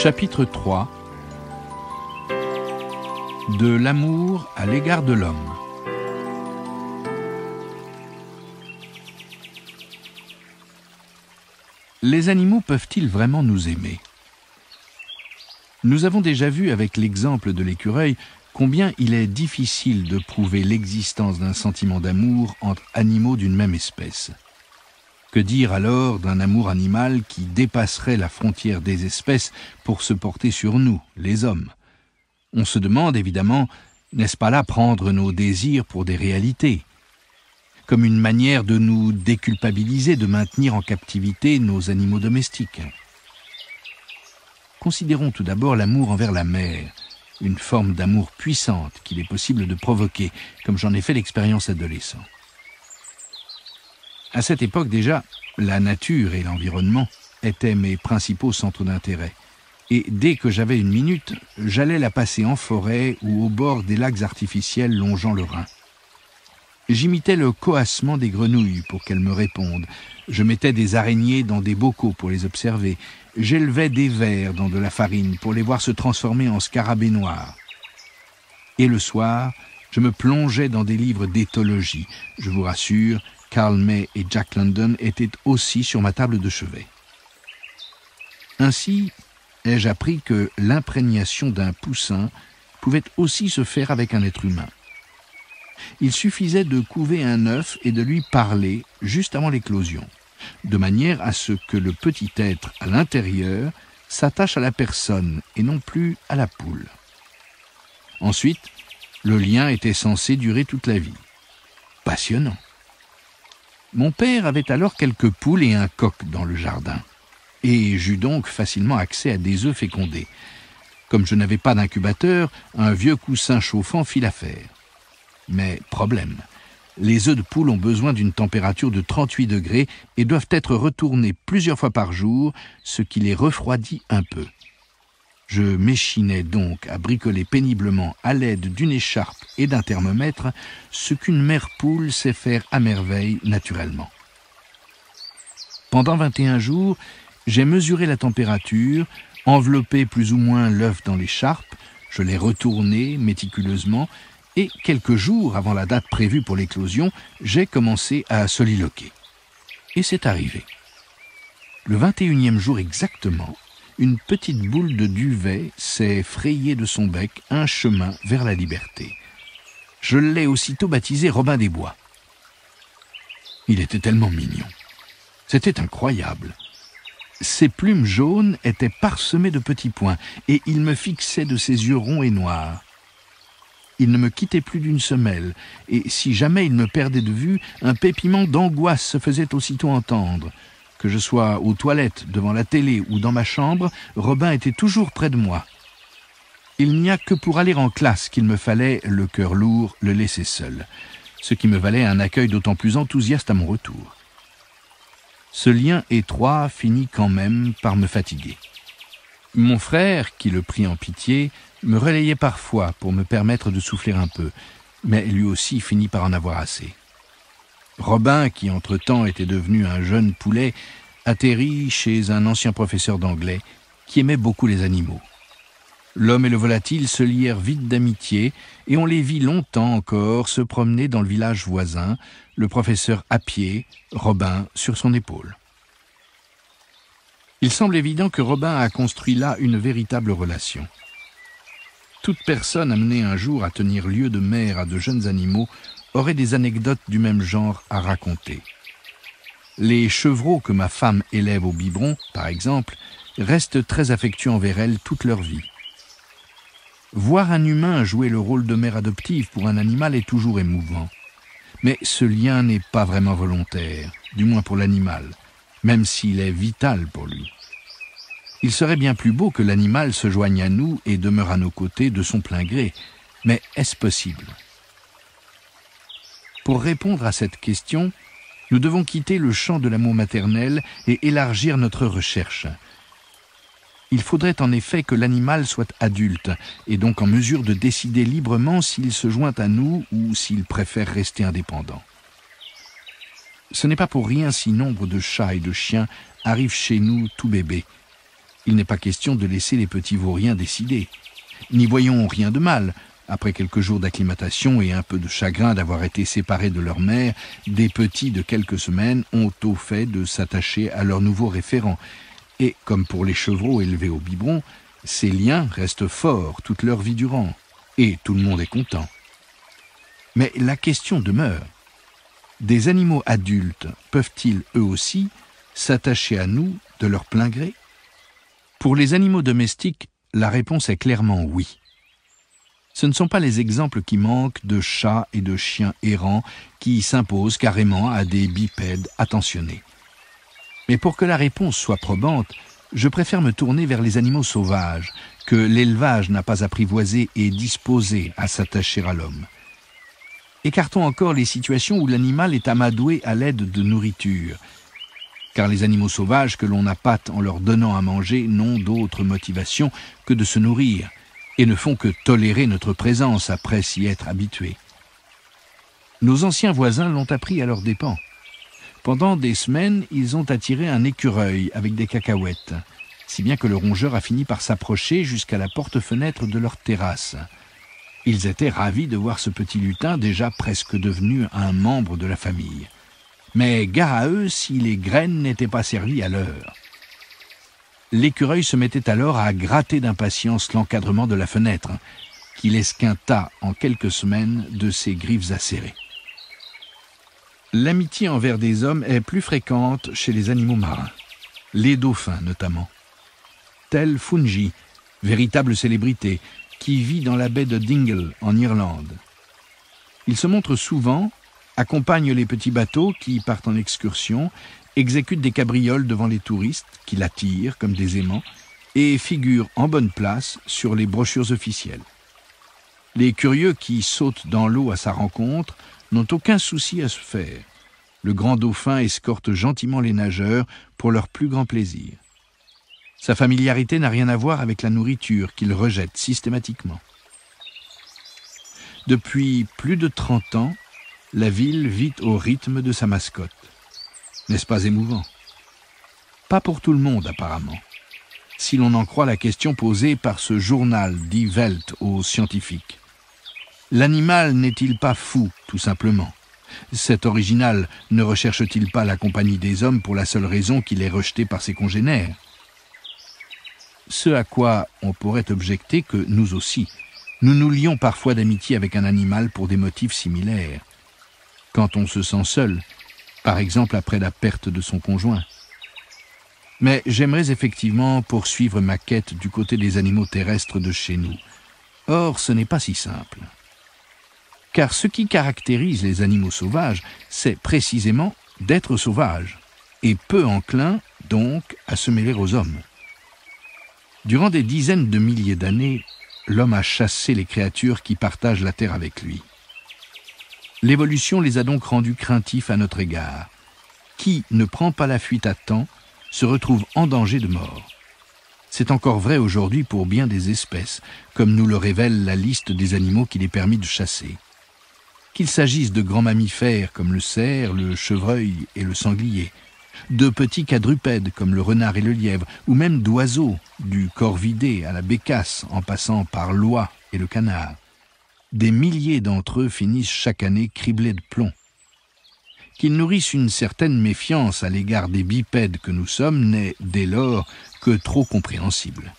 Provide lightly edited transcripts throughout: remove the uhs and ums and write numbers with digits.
Chapitre 3. De l'amour à l'égard de l'homme. Les animaux peuvent-ils vraiment nous aimer? Nous avons déjà vu avec l'exemple de l'écureuil combien il est difficile de prouver l'existence d'un sentiment d'amour entre animaux d'une même espèce. Que dire alors d'un amour animal qui dépasserait la frontière des espèces pour se porter sur nous, les hommes? On se demande évidemment, n'est-ce pas là prendre nos désirs pour des réalités? Comme une manière de nous déculpabiliser de maintenir en captivité nos animaux domestiques. Considérons tout d'abord l'amour envers la mère, une forme d'amour puissante qu'il est possible de provoquer, comme j'en ai fait l'expérience adolescent. À cette époque déjà, la nature et l'environnement étaient mes principaux centres d'intérêt. Et dès que j'avais une minute, j'allais la passer en forêt ou au bord des lacs artificiels longeant le Rhin. J'imitais le coassement des grenouilles pour qu'elles me répondent. Je mettais des araignées dans des bocaux pour les observer. J'élevais des vers dans de la farine pour les voir se transformer en scarabées noirs. Et le soir, je me plongeais dans des livres d'éthologie. Je vous rassure, Karl May et Jack London étaient aussi sur ma table de chevet. Ainsi, ai-je appris que l'imprégnation d'un poussin pouvait aussi se faire avec un être humain. Il suffisait de couver un œuf et de lui parler juste avant l'éclosion, de manière à ce que le petit être à l'intérieur s'attache à la personne et non plus à la poule. Ensuite, le lien était censé durer toute la vie. Passionnant. Mon père avait alors quelques poules et un coq dans le jardin, et j'eus donc facilement accès à des œufs fécondés. Comme je n'avais pas d'incubateur, un vieux coussin chauffant fit l'affaire. Mais problème, les œufs de poule ont besoin d'une température de 38 degrés et doivent être retournés plusieurs fois par jour, ce qui les refroidit un peu. Je m'échinais donc à bricoler péniblement à l'aide d'une écharpe et d'un thermomètre ce qu'une mère poule sait faire à merveille naturellement. Pendant 21 jours, j'ai mesuré la température, enveloppé plus ou moins l'œuf dans l'écharpe, je l'ai retourné méticuleusement et quelques jours avant la date prévue pour l'éclosion, j'ai commencé à soliloquer. Et c'est arrivé. Le 21e jour exactement, une petite boule de duvet s'est frayée de son bec un chemin vers la liberté. Je l'ai aussitôt baptisé Robin des Bois. Il était tellement mignon. C'était incroyable. Ses plumes jaunes étaient parsemées de petits points et il me fixait de ses yeux ronds et noirs. Il ne me quittait plus d'une semelle et si jamais il me perdait de vue, un pépiment d'angoisse se faisait aussitôt entendre. Que je sois aux toilettes, devant la télé ou dans ma chambre, Robin était toujours près de moi. Il n'y a que pour aller en classe qu'il me fallait, le cœur lourd, le laisser seul, ce qui me valait un accueil d'autant plus enthousiaste à mon retour. Ce lien étroit finit quand même par me fatiguer. Mon frère, qui le prit en pitié, me relayait parfois pour me permettre de souffler un peu, mais lui aussi finit par en avoir assez. Robin, qui entre-temps était devenu un jeune poulet, atterrit chez un ancien professeur d'anglais qui aimait beaucoup les animaux. L'homme et le volatile se lièrent vite d'amitié et on les vit longtemps encore se promener dans le village voisin, le professeur à pied, Robin sur son épaule. Il semble évident que Robin a construit là une véritable relation. Toute personne amenée un jour à tenir lieu de mère à de jeunes animaux aurait des anecdotes du même genre à raconter. Les chevreaux que ma femme élève au biberon, par exemple, restent très affectueux envers elle toute leur vie. Voir un humain jouer le rôle de mère adoptive pour un animal est toujours émouvant. Mais ce lien n'est pas vraiment volontaire, du moins pour l'animal, même s'il est vital pour lui. Il serait bien plus beau que l'animal se joigne à nous et demeure à nos côtés de son plein gré, mais est-ce possible ? Pour répondre à cette question, nous devons quitter le champ de l'amour maternel et élargir notre recherche. Il faudrait en effet que l'animal soit adulte et donc en mesure de décider librement s'il se joint à nous ou s'il préfère rester indépendant. Ce n'est pas pour rien si nombre de chats et de chiens arrivent chez nous tout bébés. Il n'est pas question de laisser les petits vauriens décider. N'y voyons rien de mal. Après quelques jours d'acclimatation et un peu de chagrin d'avoir été séparés de leur mère, des petits de quelques semaines ont au fait de s'attacher à leur nouveau référent. Et, comme pour les chevreaux élevés au biberon, ces liens restent forts toute leur vie durant. Et tout le monde est content. Mais la question demeure. Des animaux adultes peuvent-ils, eux aussi, s'attacher à nous de leur plein gré? Pour les animaux domestiques, la réponse est clairement oui. Ce ne sont pas les exemples qui manquent de chats et de chiens errants qui s'imposent carrément à des bipèdes attentionnés. Mais pour que la réponse soit probante, je préfère me tourner vers les animaux sauvages, que l'élevage n'a pas apprivoisés et disposés à s'attacher à l'homme. Écartons encore les situations où l'animal est amadoué à l'aide de nourriture, car les animaux sauvages que l'on appâte en leur donnant à manger n'ont d'autre motivation que de se nourrir, et ne font que tolérer notre présence après s'y être habitués. Nos anciens voisins l'ont appris à leurs dépens. Pendant des semaines, ils ont attiré un écureuil avec des cacahuètes, si bien que le rongeur a fini par s'approcher jusqu'à la porte-fenêtre de leur terrasse. Ils étaient ravis de voir ce petit lutin déjà presque devenu un membre de la famille. Mais gare à eux si les graines n'étaient pas servies à l'heure. L'écureuil se mettait alors à gratter d'impatience l'encadrement de la fenêtre, qu'il esquinta en quelques semaines de ses griffes acérées. L'amitié envers des hommes est plus fréquente chez les animaux marins, les dauphins notamment. Tel Fungi, véritable célébrité, qui vit dans la baie de Dingle en Irlande. Il se montre souvent, accompagne les petits bateaux qui partent en excursion, exécute des cabrioles devant les touristes qui l'attirent comme des aimants et figure en bonne place sur les brochures officielles. Les curieux qui sautent dans l'eau à sa rencontre n'ont aucun souci à se faire. Le grand dauphin escorte gentiment les nageurs pour leur plus grand plaisir. Sa familiarité n'a rien à voir avec la nourriture qu'il rejette systématiquement. Depuis plus de 30 ans, la ville vit au rythme de sa mascotte. N'est-ce pas émouvant? Pas pour tout le monde, apparemment. Si l'on en croit la question posée par ce journal dit Welt aux scientifiques. L'animal n'est-il pas fou, tout simplement? Cet original ne recherche-t-il pas la compagnie des hommes pour la seule raison qu'il est rejeté par ses congénères? Ce à quoi on pourrait objecter que nous aussi, nous nous lions parfois d'amitié avec un animal pour des motifs similaires. Quand on se sent seul, par exemple après la perte de son conjoint. Mais j'aimerais effectivement poursuivre ma quête du côté des animaux terrestres de chez nous. Or, ce n'est pas si simple. Car ce qui caractérise les animaux sauvages, c'est précisément d'être sauvages, et peu enclins, donc, à se mêler aux hommes. Durant des dizaines de milliers d'années, l'homme a chassé les créatures qui partagent la terre avec lui. L'évolution les a donc rendus craintifs à notre égard. Qui ne prend pas la fuite à temps se retrouve en danger de mort. C'est encore vrai aujourd'hui pour bien des espèces, comme nous le révèle la liste des animaux qu'il est permis de chasser. Qu'il s'agisse de grands mammifères comme le cerf, le chevreuil et le sanglier, de petits quadrupèdes comme le renard et le lièvre, ou même d'oiseaux, du corvidé à la bécasse en passant par l'oie et le canard. Des milliers d'entre eux finissent chaque année criblés de plomb. Qu'ils nourrissent une certaine méfiance à l'égard des bipèdes que nous sommes n'est, dès lors, que trop compréhensible.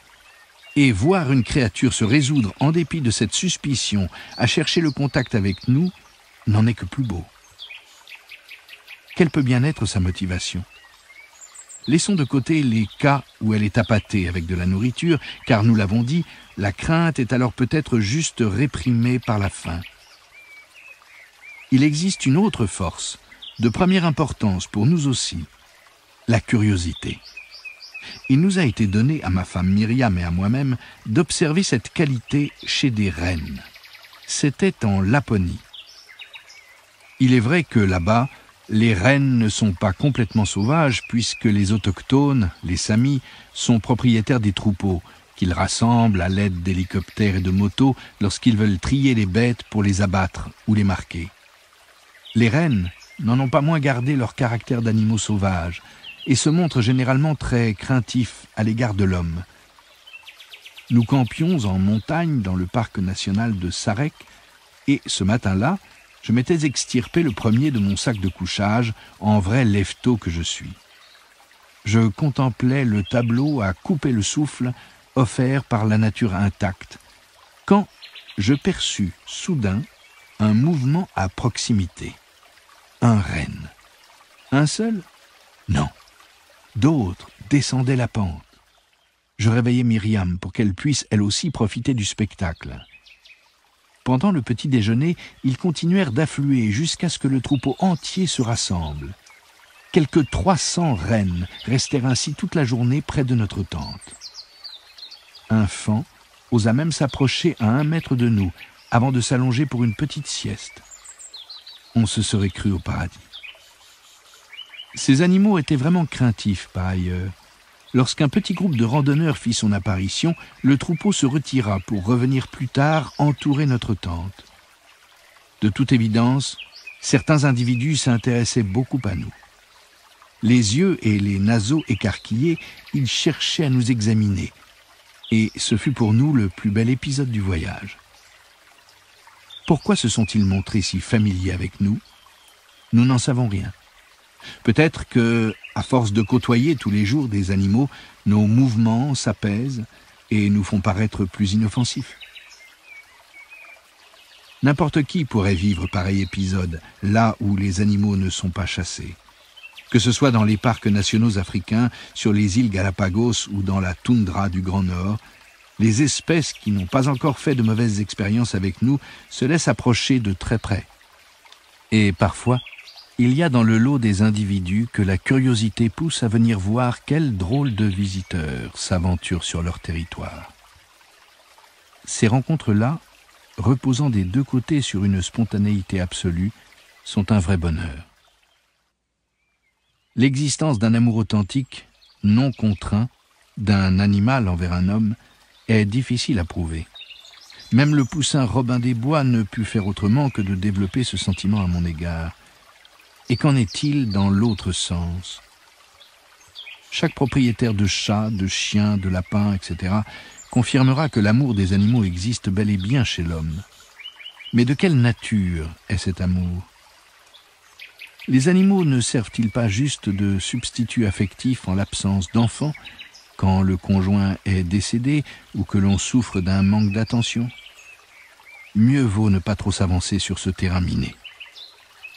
Et voir une créature se résoudre, en dépit de cette suspicion, à chercher le contact avec nous, n'en est que plus beau. Quelle peut bien être sa motivation? Laissons de côté les cas où elle est appâtée avec de la nourriture, car nous l'avons dit, la crainte est alors peut-être juste réprimée par la faim. Il existe une autre force, de première importance pour nous aussi, la curiosité. Il nous a été donné, à ma femme Myriam et à moi-même, d'observer cette qualité chez des rennes. C'était en Laponie. Il est vrai que là-bas, les rennes ne sont pas complètement sauvages puisque les autochtones, les Samis, sont propriétaires des troupeaux qu'ils rassemblent à l'aide d'hélicoptères et de motos lorsqu'ils veulent trier les bêtes pour les abattre ou les marquer. Les rennes n'en ont pas moins gardé leur caractère d'animaux sauvages et se montre généralement très craintif à l'égard de l'homme. Nous campions en montagne dans le parc national de Sarek, et ce matin-là, je m'étais extirpé le premier de mon sac de couchage, en vrai lève-tôt que je suis. Je contemplais le tableau à couper le souffle offert par la nature intacte, quand je perçus soudain un mouvement à proximité. Un renne. Un seul? Non. D'autres descendaient la pente. Je réveillai Myriam pour qu'elle puisse elle aussi profiter du spectacle. Pendant le petit déjeuner, ils continuèrent d'affluer jusqu'à ce que le troupeau entier se rassemble. Quelques 300 rennes restèrent ainsi toute la journée près de notre tente. Un faon osa même s'approcher à 1 mètre de nous, avant de s'allonger pour une petite sieste. On se serait cru au paradis. Ces animaux étaient vraiment craintifs par ailleurs. Lorsqu'un petit groupe de randonneurs fit son apparition, le troupeau se retira pour revenir plus tard entourer notre tente. De toute évidence, certains individus s'intéressaient beaucoup à nous. Les yeux et les naseaux écarquillés, ils cherchaient à nous examiner. Et ce fut pour nous le plus bel épisode du voyage. Pourquoi se sont-ils montrés si familiers avec nous? Nous n'en savons rien. Peut-être que, à force de côtoyer tous les jours des animaux, nos mouvements s'apaisent et nous font paraître plus inoffensifs. N'importe qui pourrait vivre pareil épisode, là où les animaux ne sont pas chassés. Que ce soit dans les parcs nationaux africains, sur les îles Galapagos ou dans la toundra du Grand Nord, les espèces qui n'ont pas encore fait de mauvaises expériences avec nous se laissent approcher de très près. Et parfois, il y a dans le lot des individus que la curiosité pousse à venir voir quels drôles de visiteurs s'aventurent sur leur territoire. Ces rencontres-là, reposant des deux côtés sur une spontanéité absolue, sont un vrai bonheur. L'existence d'un amour authentique, non contraint, d'un animal envers un homme, est difficile à prouver. Même le poussin Robin des Bois ne put faire autrement que de développer ce sentiment à mon égard. Et qu'en est-il dans l'autre sens? Chaque propriétaire de chat, de chien, de lapin, etc., confirmera que l'amour des animaux existe bel et bien chez l'homme. Mais de quelle nature est cet amour? Les animaux ne servent-ils pas juste de substitut affectif en l'absence d'enfants, quand le conjoint est décédé ou que l'on souffre d'un manque d'attention? Mieux vaut ne pas trop s'avancer sur ce terrain miné.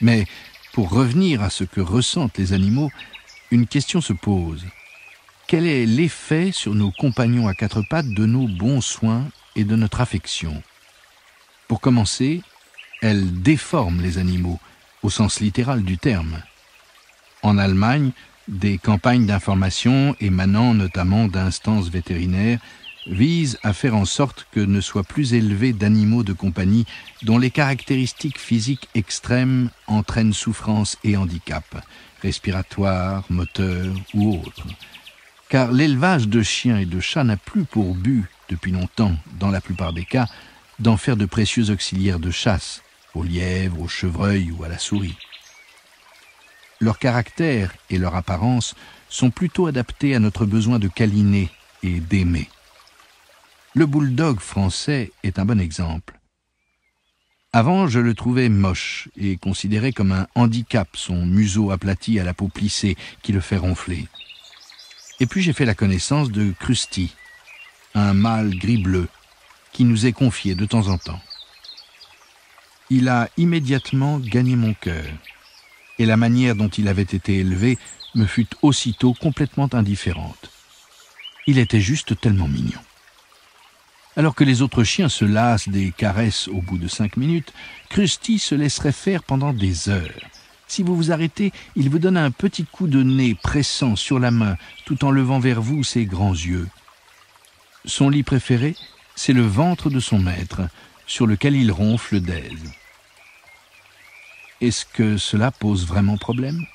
Mais pour revenir à ce que ressentent les animaux, une question se pose. Quel est l'effet sur nos compagnons à 4 pattes de nos bons soins et de notre affection? Pour commencer, elles déforment les animaux, au sens littéral du terme. En Allemagne, des campagnes d'information émanant notamment d'instances vétérinaires visent à faire en sorte que ne soient plus élevés d'animaux de compagnie dont les caractéristiques physiques extrêmes entraînent souffrance et handicap, respiratoires, moteurs ou autres. Car l'élevage de chiens et de chats n'a plus pour but, depuis longtemps, dans la plupart des cas, d'en faire de précieux auxiliaires de chasse, aux lièvres, aux chevreuils ou à la souris. Leur caractère et leur apparence sont plutôt adaptés à notre besoin de câliner et d'aimer. Le bulldog français est un bon exemple. Avant, je le trouvais moche et considéré comme un handicap, son museau aplati à la peau plissée qui le fait ronfler. Et puis j'ai fait la connaissance de Krusty, un mâle gris-bleu, qui nous est confié de temps en temps. Il a immédiatement gagné mon cœur, et la manière dont il avait été élevé me fut aussitôt complètement indifférente. Il était juste tellement mignon. Alors que les autres chiens se lassent des caresses au bout de 5 minutes, Krusty se laisserait faire pendant des heures. Si vous vous arrêtez, il vous donne un petit coup de nez pressant sur la main, tout en levant vers vous ses grands yeux. Son lit préféré, c'est le ventre de son maître, sur lequel il ronfle d'aise. Est-ce que cela pose vraiment problème?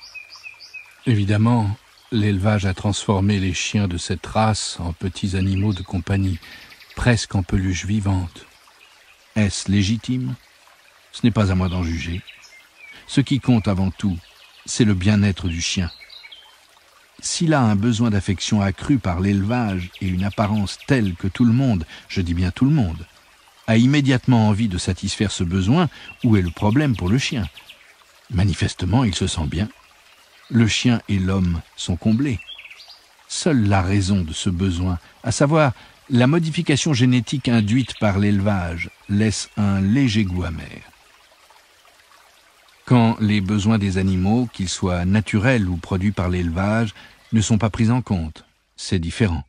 Évidemment, l'élevage a transformé les chiens de cette race en petits animaux de compagnie, presque en peluches vivantes. Est-ce légitime? Ce n'est pas à moi d'en juger. Ce qui compte avant tout, c'est le bien-être du chien. s'il a un besoin d'affection accru par l'élevage et une apparence telle que tout le monde, je dis bien tout le monde, a immédiatement envie de satisfaire ce besoin, où est le problème pour le chien? Manifestement, il se sent bien. Le chien et l'homme sont comblés. Seule la raison de ce besoin, à savoir la modification génétique induite par l'élevage, laisse un léger goût amer. Quand les besoins des animaux, qu'ils soient naturels ou produits par l'élevage, ne sont pas pris en compte, c'est différent.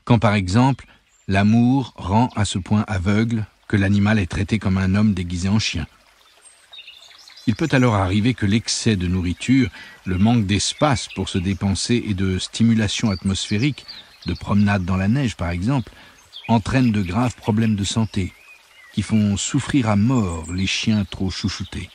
Quand par exemple, l'amour rend à ce point aveugle que l'animal est traité comme un homme déguisé en chien. Il peut alors arriver que l'excès de nourriture, le manque d'espace pour se dépenser et de stimulation atmosphérique, de promenade dans la neige par exemple, entraînent de graves problèmes de santé, qui font souffrir à mort les chiens trop chouchoutés.